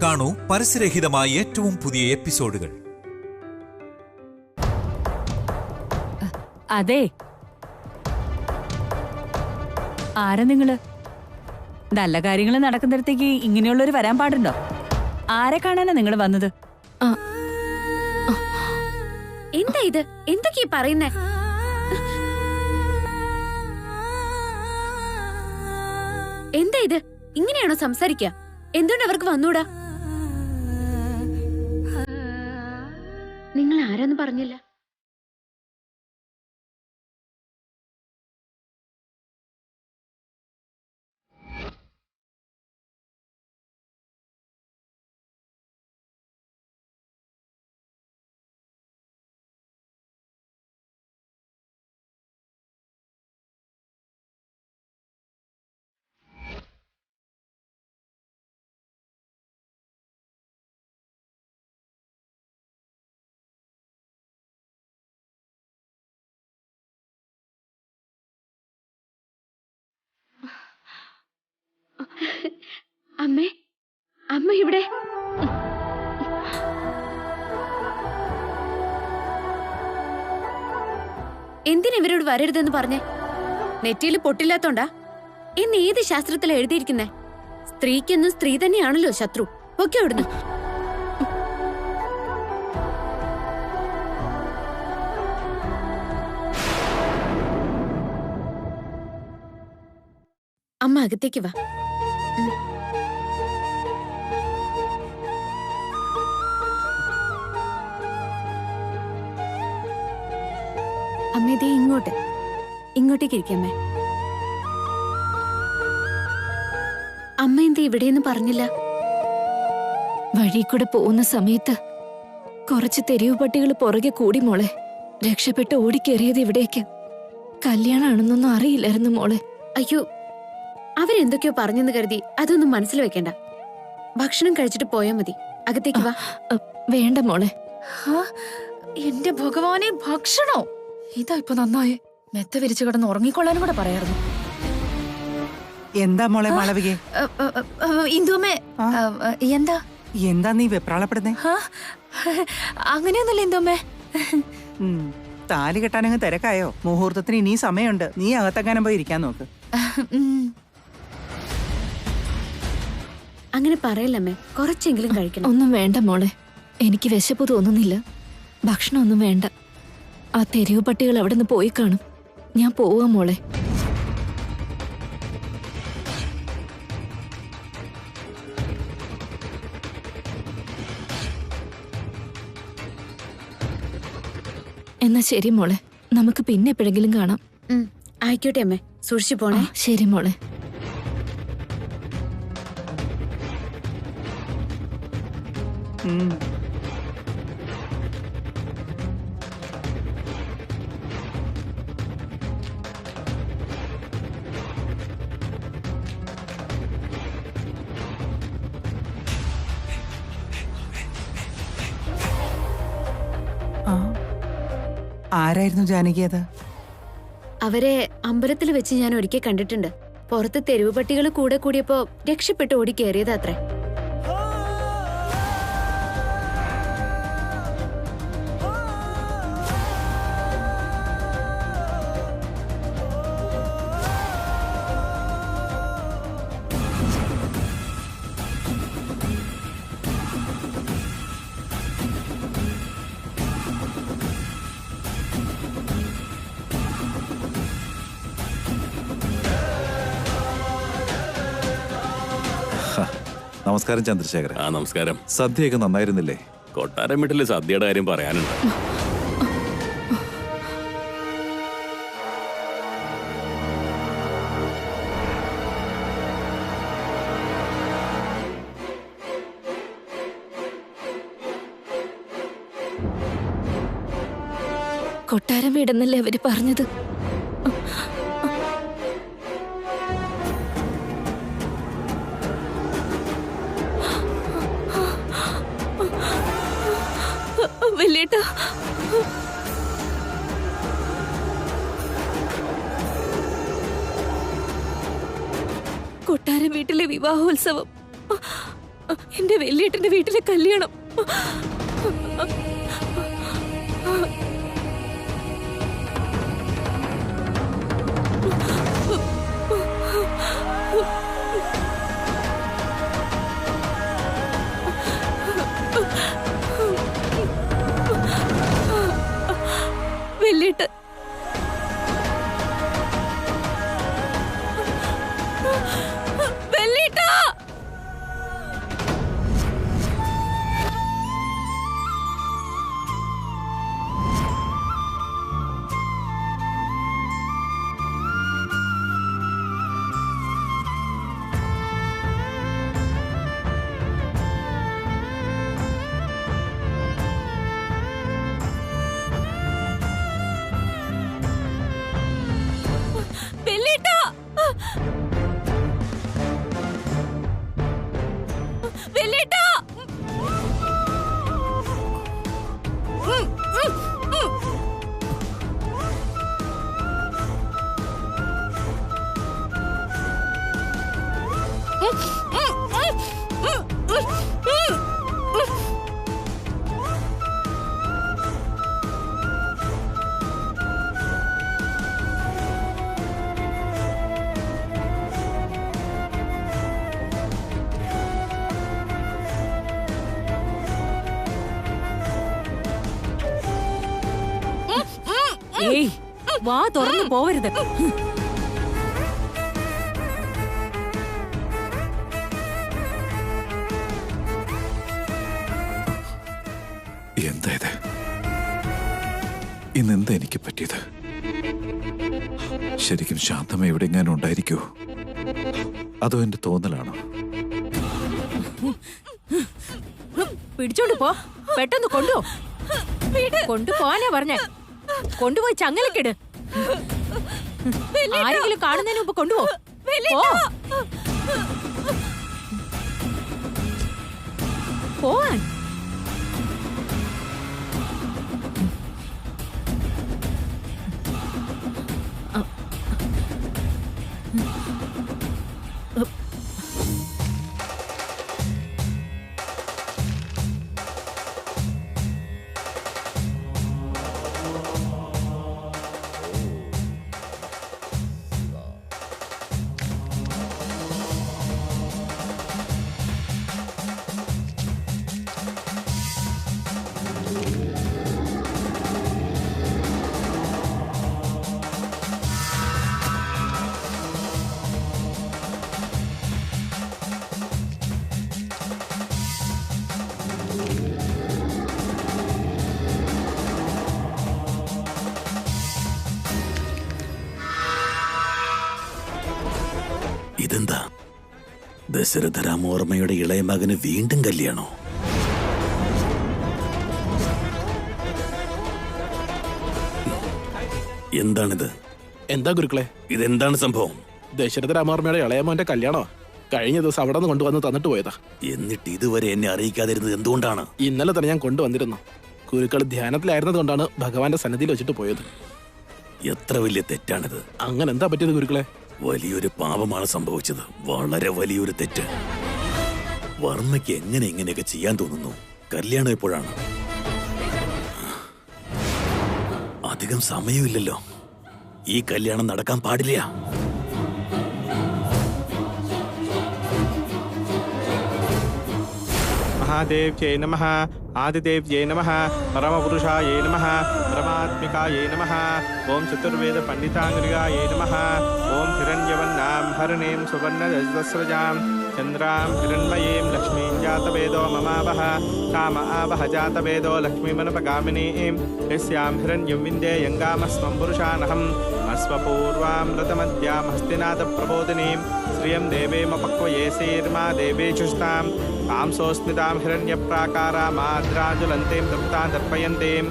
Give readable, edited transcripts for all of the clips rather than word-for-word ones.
കാണൂ പരസ്യരഹിതമായ ഏറ്റവും പുതിയ എപ്പിസോഡുകൾ. അതെ, ആരാ നിങ്ങള്? നല്ല കാര്യങ്ങൾ നടക്കുന്നിടത്തേക്ക് ഇങ്ങനെയുള്ളവര് വരാൻ പാടുണ്ടോ? ആരെ കാണാനാ നിങ്ങൾ വന്നത്? എന്താ ഇത്? എന്തൊക്കെയാ പറയുന്നേ? എന്താ ഇത്? ഇങ്ങനെയാണോ സംസാരിക്കുക? എന്തുകൊണ്ട് അവർക്ക് വന്നൂടാ? നിങ്ങൾ ആരാന്ന് പറഞ്ഞില്ല. അമ്മേ, അമ്മ ഇവിടെ. എന്തിനാ ഇവരോട് വരരുതെന്ന് പറഞ്ഞേ? നെറ്റിയിൽ പൊട്ടില്ലാത്തോണ്ടാ? എന്ന് ഏത് ശാസ്ത്രത്തിലാ എഴുതിയിരിക്കുന്നേ? സ്ത്രീക്കെന്നും സ്ത്രീ തന്നെയാണല്ലോ ശത്രു. ഒക്കെ അവിടുന്ന്. അമ്മ അകത്തേക്ക് വാ. അമ്മേ, ഇങ്ങോട്ടേക്ക് ഇരിക്കമ്മേ. അമ്മ എന്താ ഇവിടെയെന്ന് പറഞ്ഞില്ല? വഴി കൂടെ പോകുന്ന സമയത്ത് കുറച്ച് തെരുവ് പട്ടികൾ പുറകെ കൂടി മോളെ. രക്ഷപ്പെട്ട് ഓടിക്കേറിയത് ഇവിടേക്ക്. കല്യാണാണെന്നൊന്നും അറിയില്ലായിരുന്നു മോളെ. അയ്യോ, അവരെന്തൊക്കെയോ പറഞ്ഞെന്ന് കരുതി അതൊന്നും മനസ്സിൽ വെക്കണ്ട. ഭക്ഷണം കഴിച്ചിട്ട് പോയാ മതി. അകത്തേക്ക് വാ. വേണ്ട മോളെ. എന്റെ ഭഗവാനെ, ഭക്ഷണോ? ഇതാ ഇപ്പൊ നന്നായേ. മെത്ത വിരിച്ചു കിടന്ന് ഉറങ്ങിക്കൊള്ളാനും കൂടെ പറയായിരുന്നു. എന്താ മോളെ മാളവികേ? ഇന്ദുമ്മേ, എന്താ എന്താ നീ വെപ്രാളപ്പെടുന്നേ? അങ്ങനെയൊന്നുമില്ല ഇന്ദുമ്മേ. താലി കെട്ടാനങ്ങ് തിരക്കായോ? മുഹൂർത്തത്തിന് ഇനി സമയമുണ്ട്. നീ അകത്തെങ്ങാനും പോയി ഇരിക്കാൻ നോക്ക്. അങ്ങനെ പറയല്ലമ്മേ, കുറച്ചെങ്കിലും കഴിക്കണം. ഒന്നും വേണ്ട മോളെ, എനിക്ക് വിശപ്പ് തോന്നുന്നില്ല. ഭക്ഷണമൊന്നും വേണ്ട. ആ തെരുവ് പട്ടികൾ അവിടെ നിന്ന് പോയി കാണും. ഞാൻ പോവാ മോളെ. എന്നാ ശരി മോളെ, നമുക്ക് പിന്നെ എപ്പോഴെങ്കിലും കാണാം. ആയിക്കോട്ടെ അമ്മേ, സൂക്ഷിച്ചു പോണേ. ശരി മോളെ. ആരായിരുന്നു ജാനകി അത്? അവരെ അമ്പലത്തിൽ വെച്ച് ഞാൻ ഒരിക്കൽ കണ്ടിട്ടുണ്ട്. പുറത്ത് തെരുവ് പട്ടികൾ കൂടെ കൂടിയപ്പോ രക്ഷപ്പെട്ട് ഓടിക്കേറിയതാത്രേ. നമസ്കാരം ചന്ദ്രശേഖരൻ. നമസ്കാരം. സദ്യയൊക്കെ നന്നായിരുന്നില്ലേ? കൊട്ടാരം വീട്ടില് സദ്യയുടെ കാര്യം പറയാനുണ്ട്. കൊട്ടാരം വീടെന്നല്ലേ അവര് പറഞ്ഞത്? വല്യേട്ടാ, കൊട്ടാരം വീട്ടിലെ വിവാഹോത്സവം എന്റെ വലിയേട്ടന്റെ വീട്ടിലെ കല്യാണം. വലിയേട്ടൻ ഏയ്, വാ തുറന്നു പോവരുത്. എന്താ ഇത്? ഇന്നെന്താ എനിക്ക് പറ്റിയത്? ശരിക്കും ശാന്തമ്മ എവിടെയെങ്ങാനും ഉണ്ടായിരിക്കോ? അതോ എന്റെ തോന്നലാണോ? പിടിച്ചോണ്ട് പോ, പെട്ടെന്ന് കൊണ്ടുപോ. കൊണ്ടുപോവാനാ പറഞ്ഞേ. കൊണ്ടുപോയി ചങ്ങലക്കിട്. ആരെങ്കിലും കാണുന്നതിന് മുമ്പ് കൊണ്ടുപോ. പോവാൻ. ഇതെന്താ? ദശരഥ രാമവർമ്മയുടെ ഇളയ മകന് വീണ്ടും കല്യാണോ? എന്താണിത്? എന്താ ഗുരുക്കളെ, ഇതെന്താണ് സംഭവം? ദശരഥ രാമവർമ്മയുടെ ഇളയമോന്റെ കല്യാണോ? കഴിഞ്ഞ ദിവസം അവിടെ നിന്ന് കൊണ്ടുവന്ന് തന്നിട്ട് പോയതാ. എന്നിട്ട് ഇതുവരെ എന്നെ അറിയിക്കാതിരുന്നത് എന്തുകൊണ്ടാണ്? ഇന്നലെ തന്നെ ഞാൻ കൊണ്ടുവന്നിരുന്നു. ഗുരുക്കൾ ധ്യാനത്തിലായിരുന്നത് കൊണ്ടാണ് ഭഗവാന്റെ സന്നിധിയിൽ വെച്ചിട്ട് പോയത്. എത്ര വലിയ തെറ്റാണിത്! അങ്ങനെ എന്താ പറ്റിയത് ഗുരുക്കളെ? വലിയൊരു പാപമാണ് സംഭവിച്ചത്. വളരെ വലിയൊരു തെറ്റ്. വർമ്മയ്ക്ക് എങ്ങനെ ഇങ്ങനെയൊക്കെ ചെയ്യാൻ തോന്നുന്നു? കല്യാണം എപ്പോഴാണ്? അധികം സമയമില്ലല്ലോ. ഈ കല്യാണം നടക്കാൻ പാടില്ല. महादेव्यै नमः, आदिदेव्यै नमः, परमपुरुषायै नमः, परमात्मिकायै नमः, ओम चतुर्वेद पंडितांगुलिकायै नमः, ओम हिरण्यवर्णां हरिणीं सुवर्णरजतस्रजां चन्द्रां हिरण्मयीं लक्ष्मीं जातवेदो ममावह, काम आवह जातवेदो लक्ष्मीमनुपगामिनीं, यस्यां हिरण्यं विन्देयङ्गामस्मं पुरुषानहम्, अस्वपूर्वां रतमद्यां हस्तिनाथप्रबोधिनीं, श्रियं देवीमपक्वये श्रीर्मा देवीचुष्टां, कांसोऽस्मितां हिरण्यप्राकारामाद्राजुलन्तीं तप्तां दर्पयन्तीं।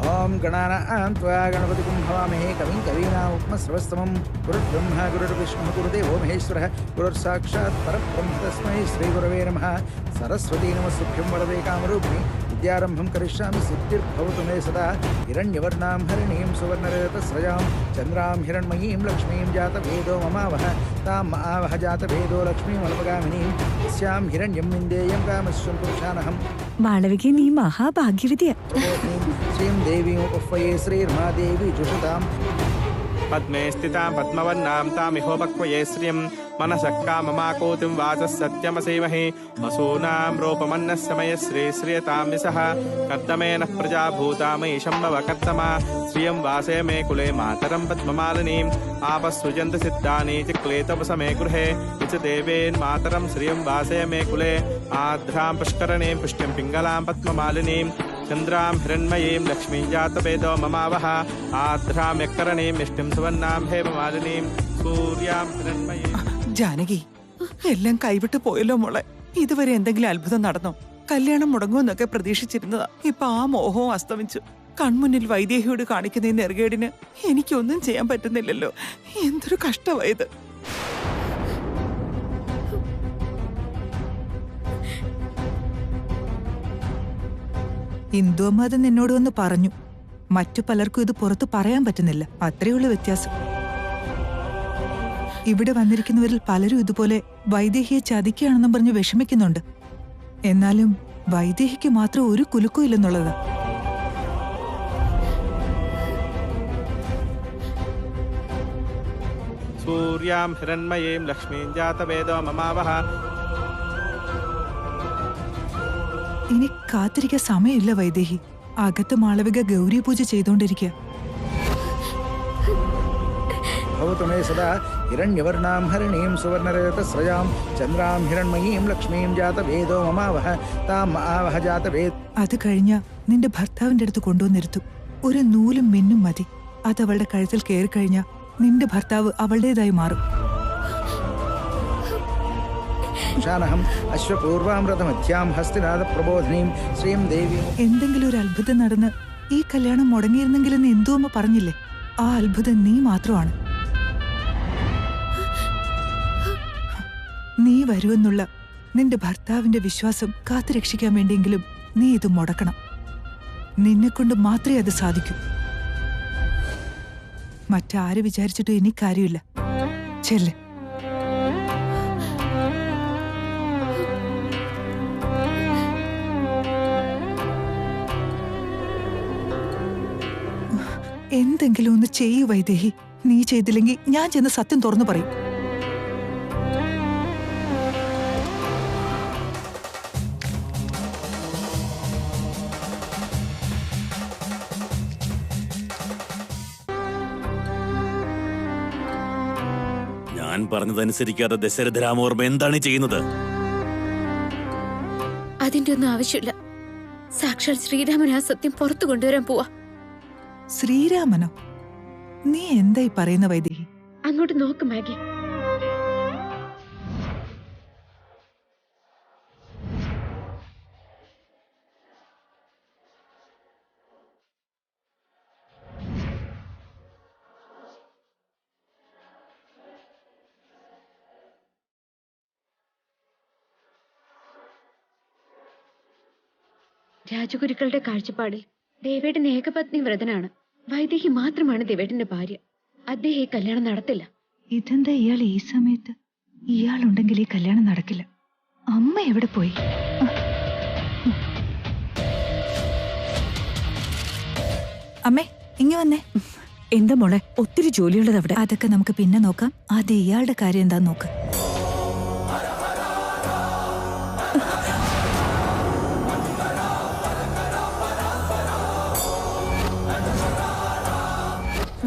ओम गणानां त्वा गणपतिं हवामहे कविं कवीनामुपमश्रवस्तमं गुरुर्ब्रह्मा गुरुर्विष्णुः गुरुदेवो महेश्वरः गुरुर्साक्षात् परब्रह्म तस्मै श्रीगुरवे नमः। सरस्वती नमस्तुभ्यं वरदे कामरूपिणि विद्यारम्भं करिष्यामि सिद्धिर्भवतु मे सदा हिरण्यवर्णां हरिणीं सुवर्णरजतस्रजां चन्द्रां हिरण्मयीं लक्ष्मीं जातभेदो ममावह तां महावह जातभेदो लक्ष्मीमल्पगामिनीं यस्यां हिरण्यं विन्देयं कामश्वं पुरुषानहं മാളവിക നീ മഹാഭാഗ്യവതിയാ. श्रीं देवीमुपह्वये श्रीर्मादेवी जुषताम् पद्मे स्थितां पद्मवर्णां तामिहोपक्वये श्रियं मनसः काममाकोतिं वाचः सत्यमसेमहे वसूनां रूपमन्नस्य मय श्रीयतां विसः कर्दमेन प्रजा भूतामयि शम्भव कर्तमा श्रियं वासे मे कुले मातरं पद्ममालिनीम् आपःसृजन्त सिद्धानि चिक्लेतवसमे गृहे च देवेन् मातरं श्रियं वासे मे कुले आर्द्रां पुष्करणीं पुष्ट्यं पिङ्गलां पद्ममालिनीं चन्द्रां हिरण्मयीं लक्ष्मीं जातवेदो ममावह आर्द्रां यक्करणीं मिष्टिं सुवर्णां हेममालिनीं सूर्यां हिरण्मयीं. ജാനകി, എല്ലാം കൈവിട്ട് പോയല്ലോ മോളെ. ഇതുവരെ എന്തെങ്കിലും അത്ഭുതം നടന്നോ? കല്യാണം മുടങ്ങുമെന്നൊക്കെ പ്രതീക്ഷിച്ചിരുന്നതാ. ഇപ്പൊ ആ മോഹവും അസ്തമിച്ചു. കൺമുന്നിൽ വൈദേഹിയോട് കാണിക്കുന്ന ഈ നെറുകേടിന് എനിക്കൊന്നും ചെയ്യാൻ പറ്റുന്നില്ലല്ലോ. എന്തൊരു കഷ്ടമായത്. ഇന്ദുഅമ്മ അത് നിന്നോട് വന്ന് പറഞ്ഞു. മറ്റു പലർക്കും ഇത് പുറത്ത് പറയാൻ പറ്റുന്നില്ല. അത്രയുള്ള വ്യത്യാസം. ഇവിടെ വന്നിരിക്കുന്നവരിൽ പലരും ഇതുപോലെ വൈദേഹിയെ ചതിക്കുകയാണെന്നും പറഞ്ഞ് വിഷമിക്കുന്നുണ്ട്. എന്നാലും വൈദേഹിക്ക് മാത്രം ഒരു കുലുക്കും ഇല്ലെന്നുള്ളതാ. सूर्यां हिरण्मयीं लक्ष्मीं जातवेदो ममावह. ഇനി കാത്തിരിക്കാൻ സമയമില്ല വൈദേഹി. അകത്ത് മാളവിക ഗൗരി പൂജ ചെയ്തുകൊണ്ടിരിക്കുക. भवतु मे सदा हिरण्यवर्णां हरिणीं सुवर्णरजतस्रजां चन्द्रां हिरण्मयीं लक्ष्मीं जातवेदो ममावह तां महावह जातवेद. അത് കഴിഞ്ഞ നിന്റെ ഭർത്താവിന്റെ അടുത്ത് കൊണ്ടുവന്നിരുത്തു. ഒരു നൂലും മിന്നും മതി. അത് അവളുടെ കഴുത്തിൽ കയറി കഴിഞ്ഞാൽ നിന്റെ ഭർത്താവ് അവളുടേതായി മാറും. എന്തെങ്കിലും ഒരു അത്ഭുതം നടന്ന് ഈ കല്യാണം മുടങ്ങിയിരുന്നെങ്കിലെന്ന് ഇന്ദുഅമ്മ പറഞ്ഞില്ലേ? ആ അത്ഭുതം നീ മാത്രമാണ്. നീ വരുമെന്നുള്ള നിന്റെ ഭർത്താവിന്റെ വിശ്വാസം കാത്തുരക്ഷിക്കാൻ വേണ്ടിയെങ്കിലും നീ ഇത് മുടക്കണം. നിന്നെക്കൊണ്ട് മാത്രമേ അത് സാധിക്കൂ. മറ്റാര് വിചാരിച്ചിട്ടും ഇനി കാര്യമില്ല. ചെല്ല്. എന്തെങ്കിലും ഒന്ന് ചെയ്യൂ വൈദേഹി. നീ ചെയ്തില്ലെങ്കിൽ ഞാൻ ചെന്ന് സത്യം തുറന്നു പറയും. ഞാൻ പറഞ്ഞതനുസരിക്കാതെ ദശരഥരാമവർമ്മ എന്താണ് ചെയ്യുന്നത്? അതിന്റെ ഒന്നും ആവശ്യമില്ല. സാക്ഷാൽ ശ്രീരാമൻ ആ സത്യം പുറത്തു കൊണ്ടുവരാൻ പോവാ. ശ്രീരാമനോ? നീ എന്തായി പറയുന്ന വൈദേഹി? അങ്ങോട്ട് നോക്ക് മാഗി. രാജഗുരുക്കളുടെ കാഴ്ചപ്പാടിൽ ദേവേട്ടൻ ഏകപത്നി വ്രതനാണ്. വൈദേഹി മാത്രമാണ് ദേവേട്ടന്റെ ഭാര്യ. അദ്ദേഹം ഈ കല്യാണം നടത്തില്ല. ഇതെന്താ ഇയാൾ ഈ സമയത്ത്? ഇയാളുണ്ടെങ്കിൽ ഈ കല്യാണം നടക്കില്ല. അമ്മ എവിടെ പോയി? അമ്മേ, ഇങ്ങ വന്നേ. എന്താ മോളെ, ഒത്തിരി ജോലിയുള്ളത് അവിടെ. അതൊക്കെ നമുക്ക് പിന്നെ നോക്കാം. ആദ്യം ഇയാളുടെ കാര്യം എന്താ നോക്ക്.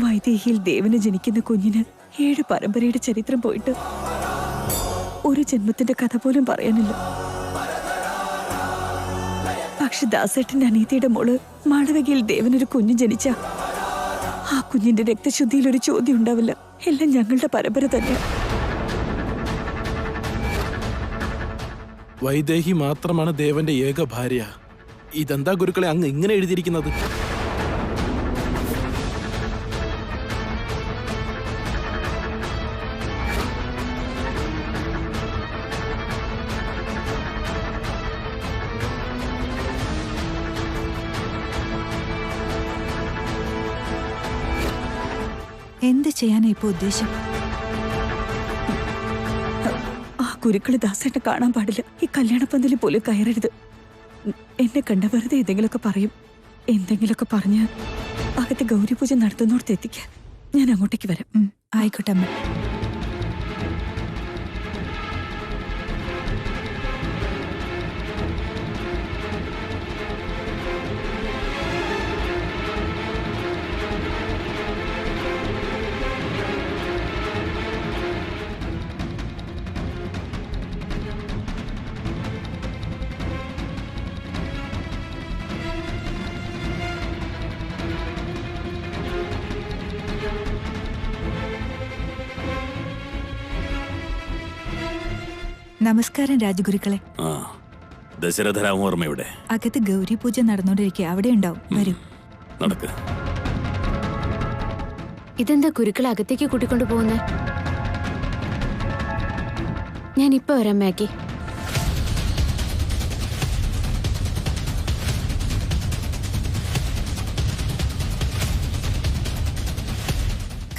വൈദേഹിയിൽ ദേവന് ജനിക്കുന്ന കുഞ്ഞിന് 7 പരമ്പരയുടെ ചരിത്രം പോയിട്ട് ഒരു ജന്മത്തിന്റെ കഥ പോലും പറയാനില്ല. പക്ഷെ ദാസേട്ടന്റെ അനീതിയുടെ മോള് മാളവികയിൽ ദേവനൊരു കുഞ്ഞ് ജനിച്ച ആ കുഞ്ഞിന്റെ രക്തശുദ്ധിയിൽ ഒരു ചോദ്യം ഉണ്ടാവില്ല. എല്ലാം ഞങ്ങളുടെ പരമ്പര തന്നെ. വൈദേഹി മാത്രമാണ് ദേവന്റെ ഏക ഭാര്യ. ഇതെന്താ ഗുരുക്കളെ അങ്ങ് ഇങ്ങനെ എഴുതിയിരിക്കുന്നത്? എന്ത് ചെയ്യാനാ ഇപ്പൊ ഉദ്ദേശം? ആ കുരുക്കള് ദാസേട്ടനെ കാണാൻ പാടില്ല. ഈ കല്യാണപ്പന്തലിൽ പോലും കയറരുത്. എന്നെ കണ്ട വെറുതെ എന്തെങ്കിലുമൊക്കെ പറയും. എന്തെങ്കിലുമൊക്കെ പറഞ്ഞ് അകത്ത് ഗൗരി പൂജ നടത്തുന്നോടത്ത് എത്തിക്കാൻ ഞാൻ അങ്ങോട്ടേക്ക് വരാം. ആയിക്കോട്ടെ അമ്മ. നമസ്കാരം രാജഗുരുക്കളെ. ദശരഥ രാമവർമ്മ എവിടെ? അകത്ത് ഗൗരി പൂജ നടന്നുകൊണ്ടിരിക്കുക. അവിടെ ഉണ്ടാവും. വരൂ. നടക്ക്. ഇതെന്താ കുരുക്കളെ അകത്തേക്ക് കൂട്ടിക്കൊണ്ടു പോകുന്നേ? ഞാൻ ഇപ്പൊ വരാം മാഗി.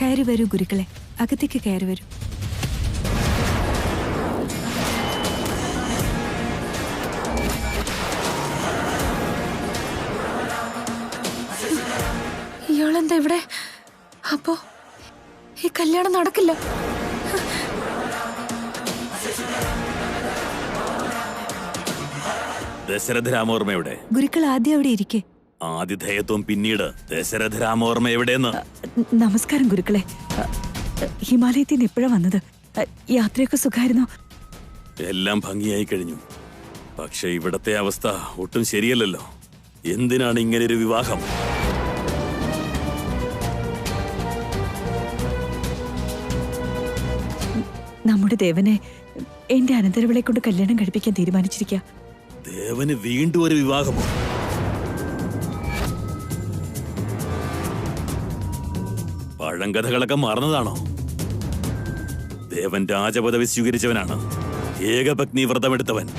കയറി വരൂ ഗുരുക്കളെ, അകത്തേക്ക് കയറി വരൂ. ഇയാളെന്താ ഇവിടെ? അപ്പോ ഈ കല്യാണം നടക്കില്ല. ദശരഥ രാമവർമ്മ എവിടെ? ഗുരുക്കൾ ആദ്യം അവിടെ ഇരിക്കേ. ആതിഥേയത്വം പിന്നീട്. ദശരഥ രാമവർമ്മ എവിടെയെന്ന്? നമസ്കാരം ഗുരുക്കളെ. ഹിമാലയത്തിൽ നിന്ന് എപ്പോഴാ വന്നത്? യാത്രയൊക്കെ സുഖമായിരുന്നോ? എല്ലാം ഭംഗിയായി കഴിഞ്ഞു. പക്ഷെ ഇവിടത്തെ അവസ്ഥ ഒട്ടും ശരിയല്ലല്ലോ. എന്തിനാണ് ഇങ്ങനൊരു വിവാഹം? നമ്മുടെ ദേവനെ എന്റെ അനന്തരവളെ കൊണ്ട് കല്യാണം കഴിപ്പിക്കാൻ തീരുമാനിച്ചിരിക്കുക. ദേവന് വീണ്ടും ഒരു വിവാഹമോ? പഴങ്കഥകളൊക്കെ മറന്നതാണോ? ദേവൻ രാജപദവി സ്വീകരിച്ചവനാണ്. ഏകപത്നി വ്രതമെടുത്തവൻ.